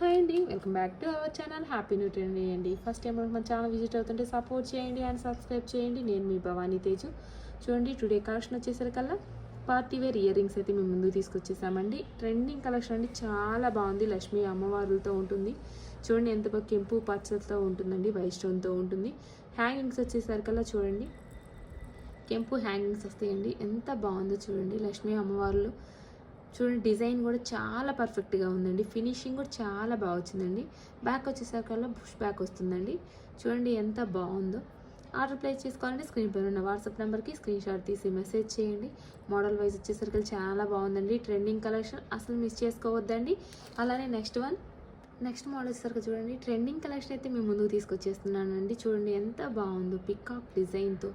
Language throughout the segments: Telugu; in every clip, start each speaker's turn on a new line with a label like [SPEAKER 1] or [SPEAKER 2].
[SPEAKER 1] హాయ్ అండి, welcome back to our channel happy new trendy అండి. ఫస్ట్ టైం మన ఛానల్ విజిట్ అవుతుంటే సపోర్ట్ చేయండి అండ్ సబ్స్క్రైబ్ చేయండి. నేను మీ భవానీ తేజు. చూడండి, టుడే కలెక్షన్ వచ్చేసరికల్లా పార్టీ వేర్ ఇయర్ రింగ్స్ అయితే మేము ముందుకు తీసుకొచ్చేసామండి. ట్రెండింగ్ కలెక్షన్ అండి, చాలా బాగుంది. లక్ష్మీ అమ్మవారులతో ఉంటుంది. చూడండి ఎంత బాగా కెంపు పచ్చలతో ఉంటుందండి, వైట్ స్టోన్తో ఉంటుంది. హ్యాంగింగ్స్ వచ్చేసరికల్లా చూడండి కెంపు హ్యాంగింగ్స్ వస్తాయండి. ఎంత బాగుందో చూడండి. లక్ష్మీ అమ్మవార్లు చూడండి, డిజైన్ కూడా చాలా పర్ఫెక్ట్గా ఉందండి. ఫినిషింగ్ కూడా చాలా బాగా వచ్చిందండి. బ్యాక్ వచ్చేసరికల్లా బుష్ బ్యాక్ వస్తుందండి. చూడండి ఎంత బాగుందో. ఆర్డర్ ప్లేస్ చేసుకోవాలంటే స్క్రీన్ పైన ఉన్న వాట్సాప్ నెంబర్కి స్క్రీన్ షాట్ తీసి మెసేజ్ చేయండి. మోడల్ వైజ్ వచ్చేసరికి చాలా బాగుందండి. ట్రెండింగ్ కలెక్షన్ అసలు మిస్ చేసుకోవద్దండి. అలానే నెక్స్ట్ మోడల్ వచ్చేసరికి చూడండి, ట్రెండింగ్ కలెక్షన్ అయితే మేము ముందుకు తీసుకొచ్చేస్తున్నానండి. చూడండి ఎంత బాగుందో, పికాక్ డిజైన్తో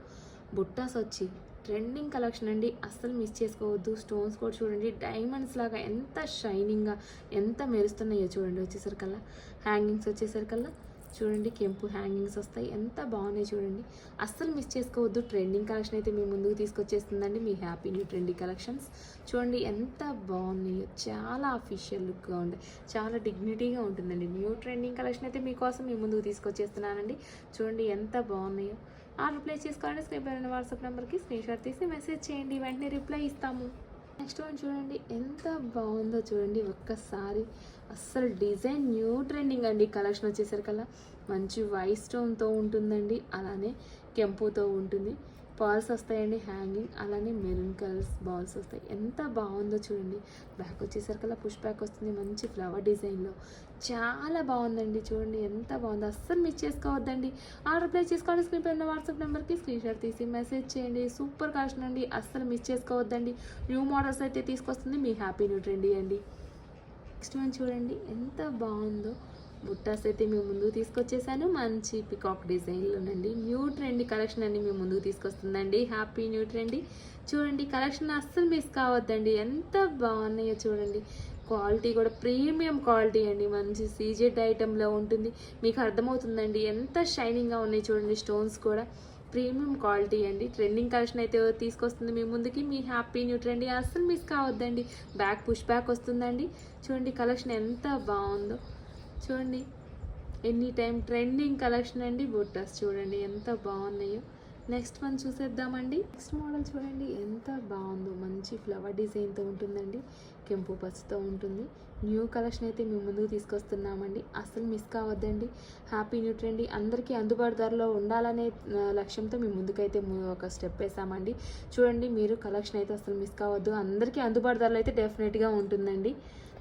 [SPEAKER 1] బుట్టాస్ వచ్చి ట్రెండింగ్ కలెక్షన్ అండి. అస్సలు మిస్ చేసుకోవద్దు. స్టోన్స్ కూడా చూడండి, డైమండ్స్ లాగా ఎంత షైనింగ్గా ఎంత మెరుస్తున్నాయో చూడండి. వచ్చేసరికల్లా హ్యాంగింగ్స్ వచ్చేసరికల్లా చూడండి కెంపు హ్యాంగింగ్స్ వస్తాయి. ఎంత బాగున్నాయి చూడండి. అస్సలు మిస్ చేసుకోవద్దు. ట్రెండింగ్ కలెక్షన్ అయితే మీ ముందుకు తీసుకొచ్చేస్తుందండి మీ హ్యాపీ న్యూ ట్రెండింగ్ కలెక్షన్స్. చూడండి ఎంత బాగున్నాయో, చాలా అఫీషియల్ లుక్గా ఉంటాయి, చాలా డిగ్నిటీగా ఉంటుందండి. న్యూ ట్రెండింగ్ కలెక్షన్ అయితే మీకోసం మీ ముందుకు తీసుకొచ్చేస్తున్నానండి. చూడండి ఎంత బాగున్నాయో. ఆర్డర్ ప్లేస్ చేసుకోవాలంటే స్క్రీన్ పైన వాట్సాప్ నెంబర్కి స్క్రీన్ షాట్ తీసి మెసేజ్ చేయండి, వెంటనే రిప్లై ఇస్తాము. నెక్స్ట్ వన్ చూడండి ఎంత బాగుందో చూడండి. ఒక్కసారి అస్సలు డిజైన్ న్యూ ట్రెండింగ్ అండి. కలెక్షన్ వచ్చేసరికల్లా మంచి వైట్ స్టోన్తో ఉంటుందండి, అలానే కెంపుతో ఉంటుంది. బాల్స్ వస్తాయండి హ్యాంగింగ్, అలానే మెరూన్ కలర్స్ బాల్స్ వస్తాయి. ఎంత బాగుందో చూడండి. బ్యాక్ వచ్చేసరికల్లా పుష్ బ్యాక్ వస్తుంది, మంచి ఫ్లవర్ డిజైన్లో చాలా బాగుందండి. చూడండి ఎంత బాగుందో, అస్సలు మిస్ చేసుకోవద్దండి. ఆర్డర్ ప్లేస్ చేసుకోండి. స్క్రీన్ పైన వాట్సాప్ నెంబర్కి స్క్రీన్ షాట్ తీసి మెసేజ్ చేయండి. సూపర్ కలెక్షన్ అండి, అస్సలు మిస్ చేసుకోవద్దండి. న్యూ మోడల్స్ అయితే తీసుకొస్తుంది మీ హ్యాపీ న్యూ ట్రెండీ అండి. నెక్స్ట్ వన్ చూడండి ఎంత బాగుందో. బుట్టాస్ అయితే మేము ముందుకు తీసుకొచ్చేసాను, మంచి పికాక్ డిజైన్లోనండి. న్యూ ట్రెండీ కలెక్షన్ అన్ని మేము ముందుకు తీసుకొస్తుందండి హ్యాపీ న్యూ ట్రెండీ. చూడండి కలెక్షన్ అస్సలు మిస్ కావద్దండి. ఎంత బాగున్నాయో చూడండి. క్వాలిటీ కూడా ప్రీమియం క్వాలిటీ అండి, మంచి సీజెడ్ ఐటెంలో ఉంటుంది. మీకు అర్థమవుతుందండి ఎంత షైనింగ్గా ఉన్నాయి చూడండి. స్టోన్స్ కూడా ప్రీమియం క్వాలిటీ అండి. ట్రెండింగ్ కలెక్షన్ అయితే తీసుకొస్తుంది మీ ముందుకి మీ హ్యాపీ న్యూ ట్రెండీ. అస్సలు మిస్ కావద్దండి. బ్యాక్ పుష్ బ్యాక్ వస్తుందండి. చూడండి కలెక్షన్ ఎంత బాగుందో. చూడండి ఎనీ టైం ట్రెండింగ్ కలెక్షన్ అండి. బుట్టాస్ చూడండి ఎంత బాగున్నాయో. నెక్స్ట్ వన్ చూసేద్దామండి. నెక్స్ట్ మోడల్ చూడండి ఎంత బాగుందో, మంచి ఫ్లవర్ డిజైన్తో ఉంటుందండి, కెంపు పసుతో ఉంటుంది. న్యూ కలెక్షన్ అయితే మేము ముందుకు తీసుకొస్తున్నామండి. అసలు మిస్ కావద్దండి. హ్యాపీ న్యూ ట్రెండీ అందరికీ అందుబాటు ధరలో ఉండాలనే లక్ష్యంతో మేము ముందుకైతే ఒక స్టెప్ వేసామండి. చూడండి మీరు కలెక్షన్ అయితే అసలు మిస్ కావద్దు. అందరికీ అందుబాటు ధరలో అయితే డెఫినెట్గా ఉంటుందండి.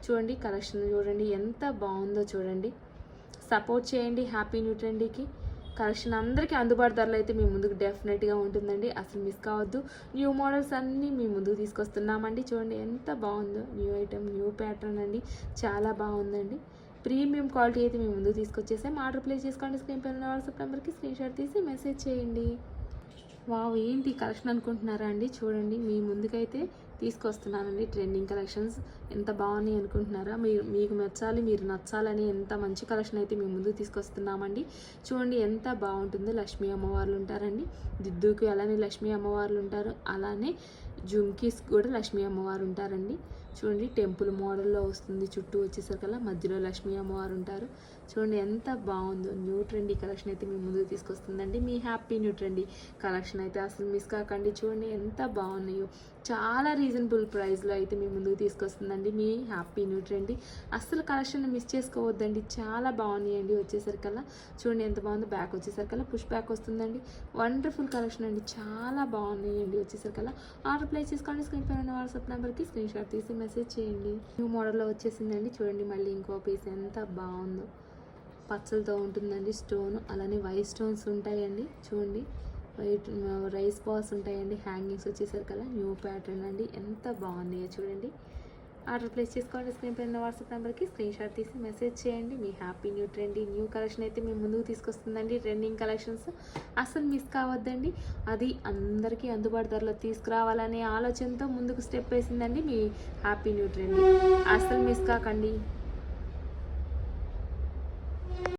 [SPEAKER 1] చూడండి కలెక్షన్ చూడండి ఎంత బాగుందో చూడండి. సపోర్ట్ చేయండి హ్యాపీ న్యూ ట్రెండీకి. కలెక్షన్ అందరికీ అందుబాటు ధరలు అయితే మీ ముందుకు డెఫినెట్గా ఉంటుందండి. అసలు మిస్ కావద్దు. న్యూ మోడల్స్ అన్నీ మీ ముందుకు తీసుకొస్తున్నామండి. చూడండి ఎంత బాగుందో. న్యూ ఐటమ్, న్యూ ప్యాటర్న్ అండి, చాలా బాగుందండి. ప్రీమియం క్వాలిటీ అయితే మీ ముందుకు తీసుకొచ్చేసాం. ఆర్డర్ ప్లేస్ చేసుకోండి. స్క్రీన్ పైన వాట్సాప్ నెంబర్కి స్క్రీన్ షాట్ తీసి మెసేజ్ చేయండి. వావ్ ఏంటి కలెక్షన్ అనుకుంటున్నారా అండి? చూడండి మీ ముందుకైతే తీసుకొస్తున్నానండి ట్రెండింగ్ కలెక్షన్స్. ఎంత బాగున్నాయి అనుకుంటున్నారా? మీకు మెచ్చాలి, మీరు నచ్చాలని ఎంత మంచి కలెక్షన్ అయితే మీ ముందుకు తీసుకొస్తున్నామండి. చూడండి ఎంత బాగుంటుందో. లక్ష్మీ అమ్మవార్లు ఉంటారండి, దిద్దుకి అలానే లక్ష్మీ అమ్మవార్లు ఉంటారు, అలానే జుమ్కీస్ కూడా లక్ష్మీ అమ్మవారు ఉంటారండి. చూడండి టెంపుల్ మోడల్లో వస్తుంది. చుట్టూ వచ్చేసరికల్లా మధ్యలో లక్ష్మీ అమ్మవారు ఉంటారు. చూడండి ఎంత బాగుందో. న్యూ ట్రెండీ కలెక్షన్ అయితే మీ ముందుకు తీసుకొస్తుందండి మీ హ్యాపీ న్యూ ట్రెండీ కలెక్షన్ అయితే అసలు మిస్ కాకండి. చూడండి ఎంత బాగున్నాయో. చాలా రీజనబుల్ ప్రైస్లో అయితే మీ ముందుకు తీసుకొస్తుందండి మీ హ్యాపీ న్యూ ట్రెండీ. అస్సలు కలెక్షన్ మిస్ చేసుకోవద్దండి. చాలా బాగున్నాయండి. వచ్చేసరికల్లా చూడండి ఎంత బాగుందో. బ్యాక్ వచ్చేసరికల్లా పుష్ బ్యాక్ వస్తుందండి. వండర్ఫుల్ కలెక్షన్ అండి, చాలా బాగున్నాయండి. వచ్చేసరికల్లా ఆర్డర్ ప్లేస్ చేసుకోండి. స్క్రీన్ పైన వాట్సాప్ నెంబర్కి స్క్రీన్ షాట్ తీసి మెసేజ్ చేయండి. న్యూ మోడల్లో వచ్చేసిందండి. చూడండి మళ్ళీ ఇంకో పీస్ ఎంత బాగుందో. పచ్చలతో ఉంటుందండి స్టోన్, అలానే వైట్ స్టోన్స్ ఉంటాయండి. చూడండి వైట్ రైస్ బాల్స్ ఉంటాయండి. హ్యాంగింగ్స్ వచ్చేసరికల్లా న్యూ ప్యాటర్న్ అండి, ఎంత బాగున్నాయో చూడండి. ఆర్డర్ ప్లేస్ చేసుకోండి. స్క్రీన్ పైన వాట్సాప్ నెంబర్కి స్క్రీన్ షాట్ తీసి మెసేజ్ చేయండి. మీ happy new trendy new collection అయితే మేము ముందుకు తీసుకొస్తుందండి. ట్రెండింగ్ కలెక్షన్స్ అసలు మిస్ కావద్దండి. అది అందరికీ అందుబాటు ధరలో తీసుకురావాలనే ఆలోచనతో ముందుకు స్టెప్ వేసిందండి మీ హ్యాపీ న్యూ ట్రెండీ. అసలు మిస్ కాకండి.